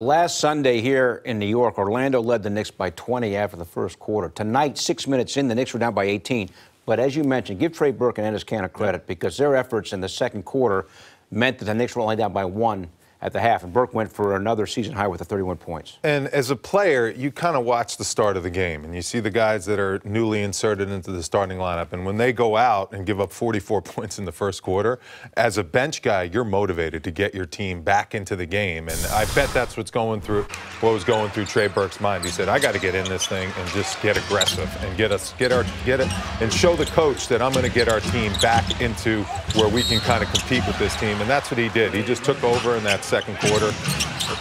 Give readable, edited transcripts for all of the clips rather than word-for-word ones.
Last Sunday here in New York, Orlando led the Knicks by 20 after the first quarter. Tonight, 6 minutes in, the Knicks were down by 18. But as you mentioned, give Trey Burke and Enes Kanter credit because their efforts in the second quarter meant that the Knicks were only down by 1 at the half, and Burke went for another season high with the 31 points. And as a player, you kind of watch the start of the game, and you see the guys that are newly inserted into the starting lineup, and when they go out and give up 44 points in the first quarter, as a bench guy, you're motivated to get your team back into the game, and I bet that's what was going through Trey Burke's mind. He said, I got to get in this thing and just get aggressive and get it and show the coach that I'm going to get our team back into where we can kind of compete with this team, and that's what he did. He just took over in that second quarter.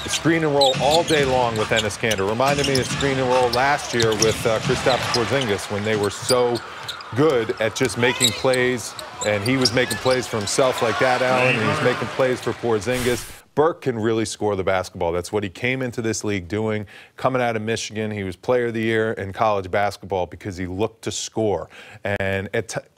Screen and roll all day long with Enes Kanter. Reminded me of screen and roll last year with Kristaps Porzingis when they were so good at just making plays, and he was making plays for himself like that, Allen, and he's making plays for Porzingis. Burke can really score the basketball. That's what he came into this league doing. Coming out of Michigan, he was player of the year in college basketball because he looked to score. And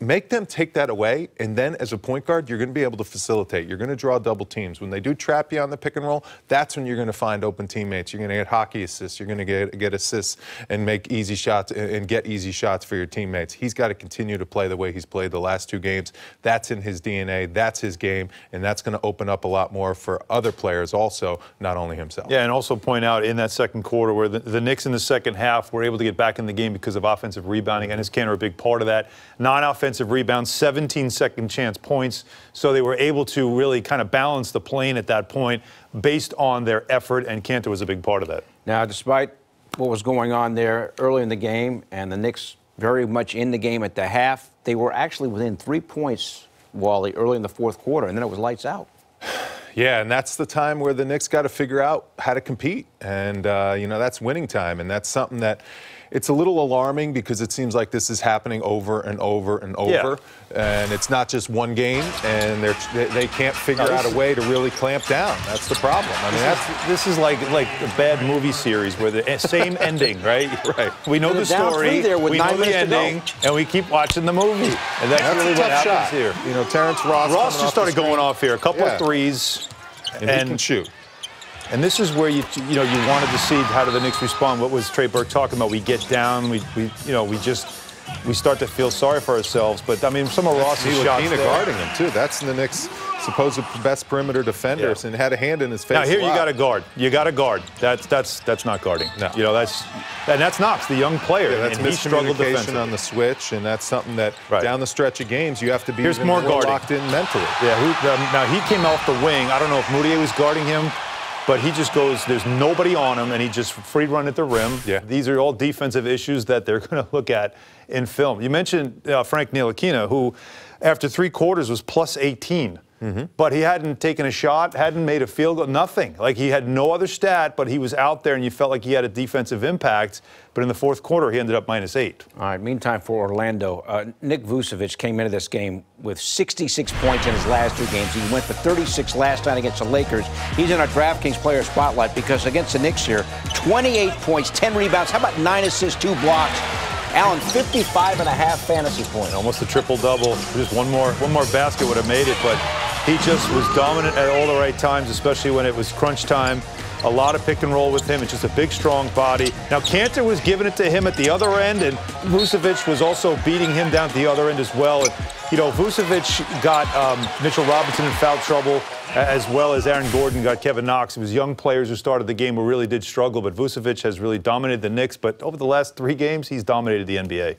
make them take that away, and then as a point guard, you're going to be able to facilitate. You're going to draw double teams. When they do trap you on the pick and roll, that's when you're going to find open teammates. You're going to get hockey assists. You're going to get assists and make easy shots and get easy shots for your teammates. He's got to continue to play the way he's played the last two games. That's in his DNA. That's his game, and that's going to open up a lot more for other players also, not only himself. Yeah, and also point out in that second quarter where the Knicks in the second half were able to get back in the game because of offensive rebounding, and Enes Kanter a big part of that. 9 offensive rebounds, 17 second chance points, so they were able to really kind of balance the plane at that point based on their effort, and Kanter was a big part of that. Now, despite what was going on there early in the game and the Knicks very much in the game at the half, they were actually within 3 points, Wally, early in the fourth quarter, and then it was lights out. Yeah, and that's the time where the Knicks got to figure out how to compete. And, you know, that's winning time. And that's something that it's a little alarming because it seems like this is happening over and over and over. Yeah. And it's not just one game, and they can't figure out a way to really clamp down. That's the problem. I mean, this is like a bad movie series where the same ending, right? Right. We know the story, we know the ending, and we keep watching the movie. And that's really what happens here. You know, Terrence Ross just started going off here. A couple of threes. And he can shoot. And this is where you wanted to see how do the Knicks respond. What was Trey Burke talking about? We get down, we start to feel sorry for ourselves. But I mean, some of Ross's shots guarding him too. That's the Knicks' supposed best perimeter defenders, and had a hand in his face. Now here you got to guard. You got to guard. That's not guarding. No. You know that's Knox, the young player. Yeah, that's miscommunication on the switch, and that's something that down the stretch of games you have to be more locked in mentally. Yeah. Now he came off the wing. I don't know if Moutier was guarding him. But he just goes, there's nobody on him, and he just free run at the rim. Yeah. These are all defensive issues that they're going to look at in film. You mentioned Frank Ntilikina, who after 3 quarters was plus 18. But he hadn't taken a shot, hadn't made a field goal, nothing. Like he had no other stat, but he was out there and you felt like he had a defensive impact. But in the fourth quarter, he ended up -8. All right, meantime for Orlando, Nikola Vucevic came into this game with 66 points in his last 2 games. He went for 36 last night against the Lakers. He's in our DraftKings player spotlight because against the Knicks here, 28 points, 10 rebounds. How about 9 assists, 2 blocks? Allen, 55.5 fantasy points. Almost a triple-double. Just one more basket would have made it, but he just was dominant at all the right times, especially when it was crunch time. A lot of pick and roll with him. It's just a big, strong body. Now, Kanter was giving it to him at the other end, and Vucevic was also beating him down at the other end as well. And, you know, Vucevic got Mitchell Robinson in foul trouble, as well as Aaron Gordon got Kevin Knox. It was young players who started the game who really did struggle, but Vucevic has really dominated the Knicks. But over the last 3 games, he's dominated the NBA.